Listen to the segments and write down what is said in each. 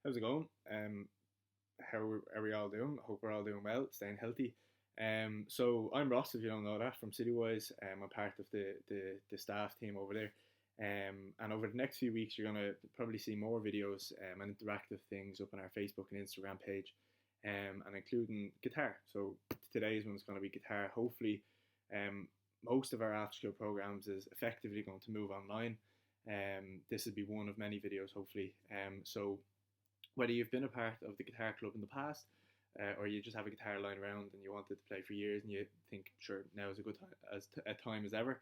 How's it going? How are we all doing? Hope we're all doing well, staying healthy. So I'm Ross, if you don't know that, from Citywise. I'm part of the staff team over there. And over the next few weeks, you're gonna probably see more videos and interactive things up on our Facebook and Instagram page, and including guitar. So today's one's gonna be guitar. Hopefully, most of our after school programs is effectively going to move online. This will be one of many videos, hopefully. So whether you've been a part of the guitar club in the past, or you just have a guitar lying around and you wanted to play for years and you think, sure, now is a good time a time as ever,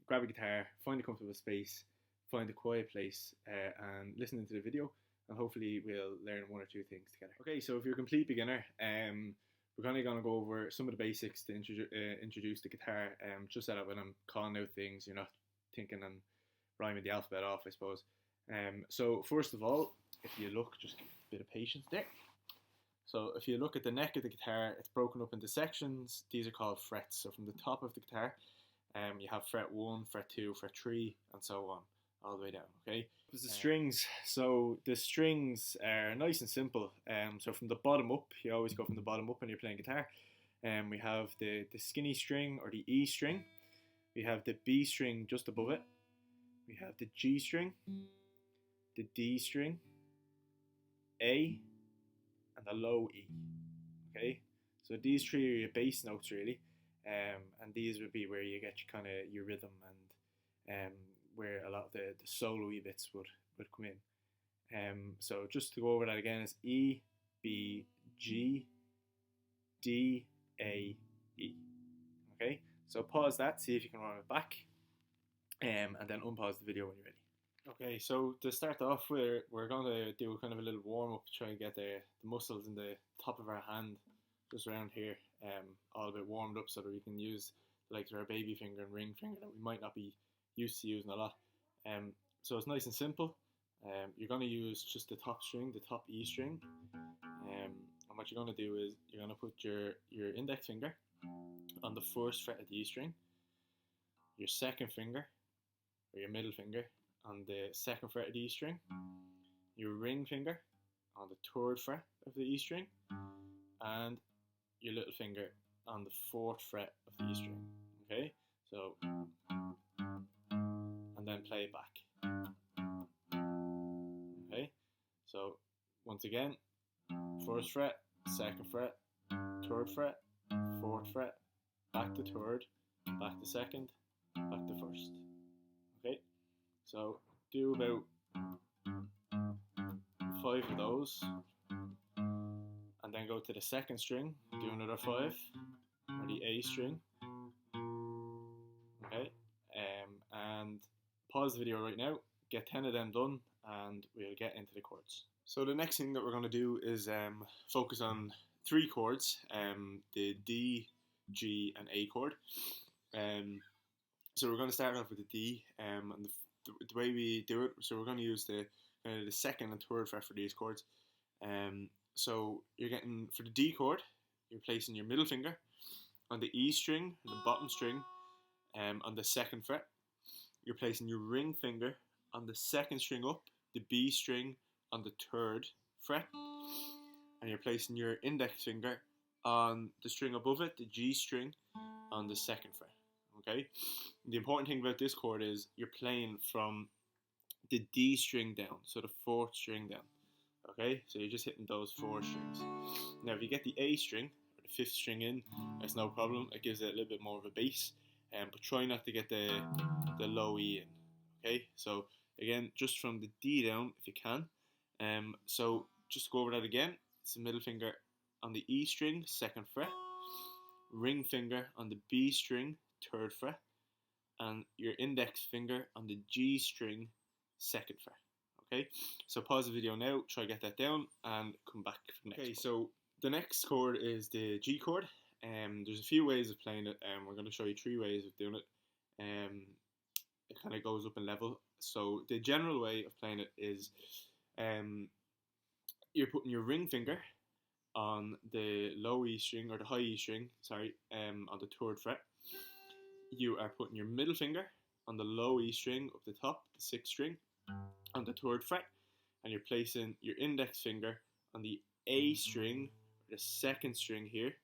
grab a guitar, find a comfortable space, find a quiet place, and listen into the video, and hopefully we'll learn one or two things together. Okay, so if you're a complete beginner, we're kind of going to go over some of the basics to introduce the guitar, just so that when I'm calling out things, you're not thinking and rhyming the alphabet off, I suppose. So first of all, if you look, just give a bit of patience there. So if you look at the neck of the guitar, it's broken up into sections. These are called frets. So from the top of the guitar, you have fret 1, fret 2, fret 3, and so on, all the way down, okay? There's the strings. So the strings are nice and simple. So from the bottom up, you always go from the bottom up when you're playing guitar. We have the skinny string, or the E string. We have the B string just above it. We have the G string, the D string, A, and the low E. Okay, so these three are your bass notes really, and these would be where you get your rhythm and where a lot of the solo-y bits would come in. So just to go over that again, is E, B, G, D, A, E. Okay, so pause that, see if you can run it back, and then unpause the video when you're ready. Okay, so to start off, we're going to do kind of a little warm-up, try and get the muscles in the top of our hand, just around here, all a bit warmed up so that we can use the likes of our baby finger and ring finger that we might not be used to using a lot. So it's nice and simple. You're going to use just the top string, the top E string, and what you're going to do is you're going to put your index finger on the first fret of the E string, your second finger, or your middle finger, on the second fret of the E string, your ring finger on the third fret of the E string, and your little finger on the fourth fret of the E string. Okay, so, and then play it back. Okay, so once again, first fret, second fret, third fret, fourth fret, back to third, back to second, back to first. Okay, so do about 5 of those, and then go to the second string, do another 5, or the A string. Okay, and pause the video right now, get 10 of them done, and we'll get into the chords. So the next thing that we're going to do is focus on 3 chords, the D, G, and A chord. So we're going to start off with the D, and the way we do it, so we're going to use the second and third fret for these chords. So you're getting, for the D chord, you're placing your middle finger on the E string, the bottom string, on the second fret. You're placing your ring finger on the second string up, the B string on the third fret, and you're placing your index finger on the string above it, the G string, on the second fret. Okay, the important thing about this chord is you're playing from the D string down, so the 4th string down. Okay, so you're just hitting those 4 strings. Now if you get the A string, or the 5th string in, that's no problem, it gives it a little bit more of a bass, but try not to get the low E in. Okay, so again, just from the D down if you can. So just go over that again. It's the middle finger on the E string, 2nd fret, ring finger on the B string, 3rd fret, and your index finger on the G string, 2nd fret. Okay, so pause the video now, try to get that down, and come back for the next chord. So the next chord is the G chord. There's a few ways of playing it, and we're going to show you 3 ways of doing it. It kind of goes up in level. So the general way of playing it is you're putting your ring finger on the low E string, or the high E string, sorry, on the 3rd fret. You are putting your middle finger on the low E string up the top, the 6th string, on the 3rd fret, and you're placing your index finger on the A string, the second string here,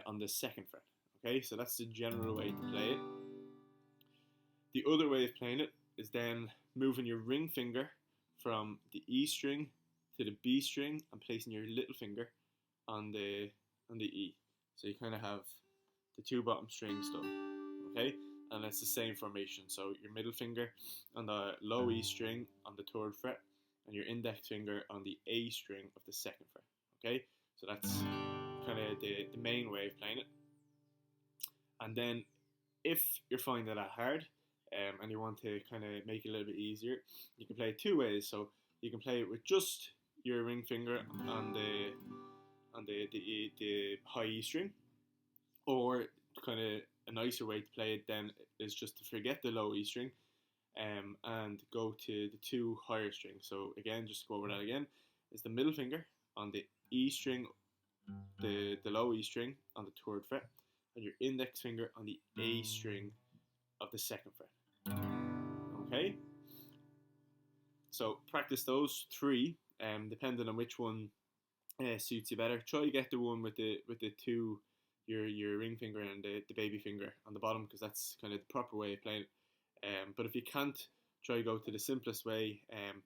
on the second fret. Okay, so that's the general way to play it. The other way of playing it is then moving your ring finger from the E string to the B string and placing your little finger on the E. So you kind of have the two bottom strings done. Okay, and it's the same formation. So your middle finger on the low E string on the third fret, and your index finger on the A string of the second fret. Okay, so that's kind of the main way of playing it. And then if you're finding that hard, and you want to kind of make it a little bit easier, you can play it two ways. So you can play it with just your ring finger on the high E string, or kind of a nicer way to play it then is just to forget the low E string, and go to the two higher strings. So again, just go over that again, is the middle finger on the E string, the low E string on the third fret, and your index finger on the A string of the second fret. Okay, so practice those three, depending on which one suits you better. Try to get the one with the two, your ring finger and the baby finger on the bottom, because that's kind of the proper way of playing it. But if you can't, try to go to the simplest way.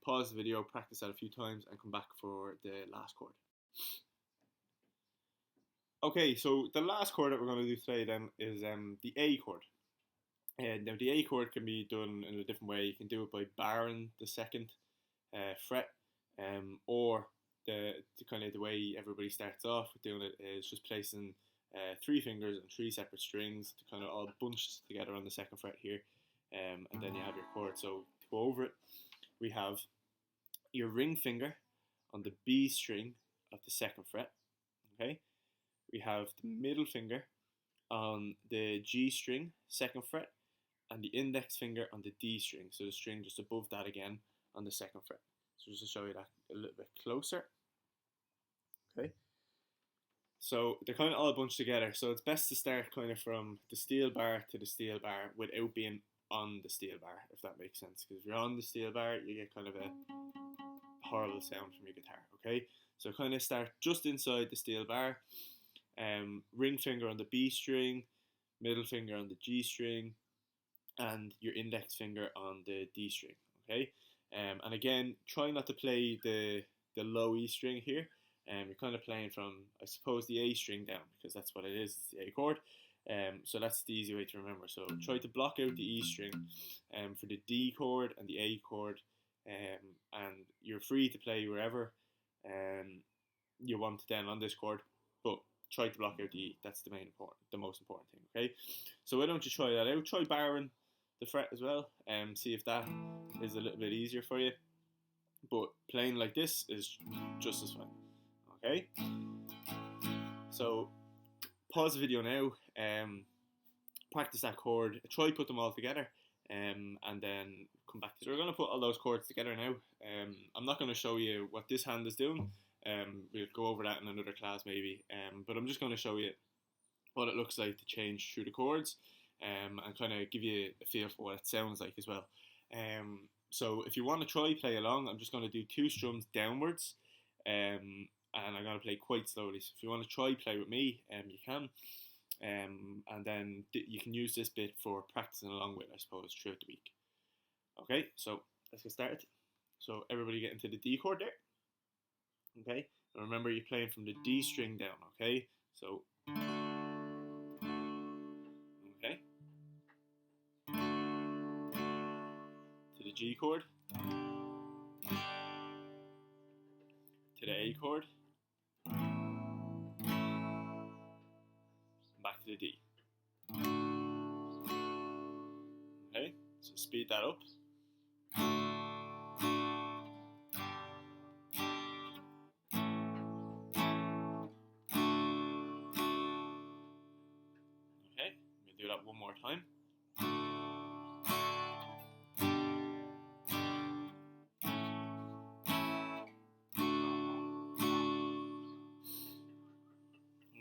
Pause the video, practice that a few times, and come back for the last chord. Okay, so the last chord that we're going to do today then is the A chord. Now the A chord can be done in a different way. You can do it by barring the second fret, or the kind of the way everybody starts off with doing it is just placing three fingers and three separate strings to kind of all bunched together on the second fret here, and then you have your chord. So to go over it, we have your ring finger on the B string of the second fret. Okay, we have the middle finger on the G string, second fret, and the index finger on the D string, so the string just above that again on the second fret. So just to show you that a little bit closer. Okay, so they're kind of all bunched together, so it's best to start kind of from the steel bar to the steel bar without being on the steel bar, if that makes sense, because if you're on the steel bar, you get kind of a horrible sound from your guitar. Okay, so kind of start just inside the steel bar, ring finger on the B string, middle finger on the G string, and your index finger on the D string. Okay, and again, try not to play the low E string here. You're kind of playing from, I suppose, the A string down, because that's what it is, it's the A chord. So that's the easy way to remember. So try to block out the E string for the D chord and the A chord, and you're free to play wherever you want then on this chord, but try to block out the E. That's the most important thing. Okay, so why don't you try that out? Try barring the fret as well, and see if that is a little bit easier for you. But playing like this is just as fine. Okay, so pause the video now, practice that chord, try put them all together, and then come back. So we're going to put all those chords together now. I'm not going to show you what this hand is doing. We'll go over that in another class maybe, but I'm just going to show you what it looks like to change through the chords, and kind of give you a feel for what it sounds like as well. So if you want to try play along, I'm just going to do two strums downwards, and I'm going to play quite slowly. So if you want to try play with me, you can, and then you can use this bit for practicing along with, I suppose, throughout the week. Okay, so let's get started. So everybody get into the D chord there. Okay, and remember you're playing from the D string down. Okay, so okay, to the G chord, to the A chord, back to the D. Okay, so speed that up. Okay, we'll do that one more time.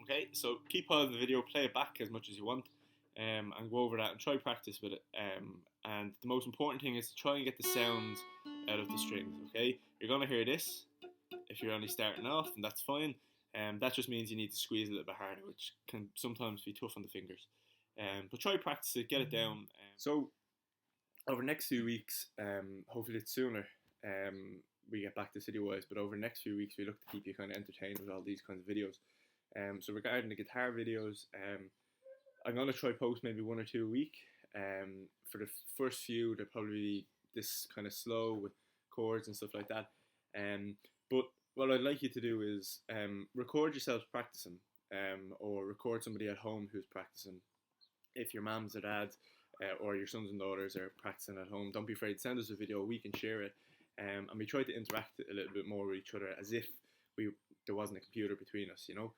Okay, so keep pausing the video, play it back as much as you want, and go over that and try practice with it. And the most important thing is to try and get the sounds out of the strings. Okay, you're gonna hear this if you're only starting off, and that's fine. That just means you need to squeeze a little bit harder, which can sometimes be tough on the fingers. But try practice it, get it down. So over the next few weeks, hopefully it's sooner, we get back to Citywise, but over the next few weeks we look to keep you kind of entertained with all these kinds of videos. So regarding the guitar videos, I'm going to try post maybe 1 or 2 a week. For the first few, they'll probably be this kind of slow with chords and stuff like that. But what I'd like you to do is record yourselves practicing, or record somebody at home who's practicing. If your mums or dads or your sons and daughters are practicing at home, don't be afraid to send us a video. We can share it, and we try to interact a little bit more with each other as if there wasn't a computer between us, you know.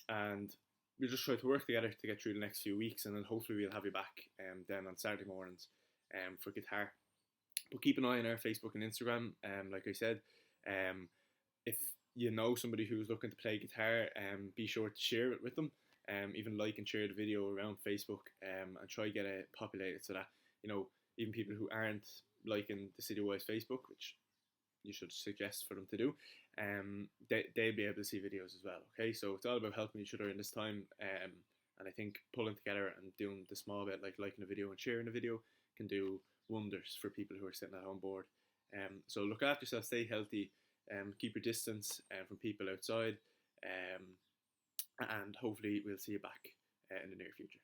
And we'll just try to work together to get through the next few weeks, and then hopefully we'll have you back then on Saturday mornings for guitar. But keep an eye on our Facebook and Instagram. Like I said, if you know somebody who's looking to play guitar, be sure to share it with them. Even like and share the video around Facebook, and try to get it populated so that, you know, even people who aren't liking the Citywise Facebook, which you should suggest for them to do, they'll be able to see videos as well. Okay, so it's all about helping each other in this time, and I think pulling together and doing the small bit, like liking a video and sharing a video, can do wonders for people who are sitting at home bored. So look after yourself, stay healthy, keep your distance from people outside, and hopefully we'll see you back in the near future.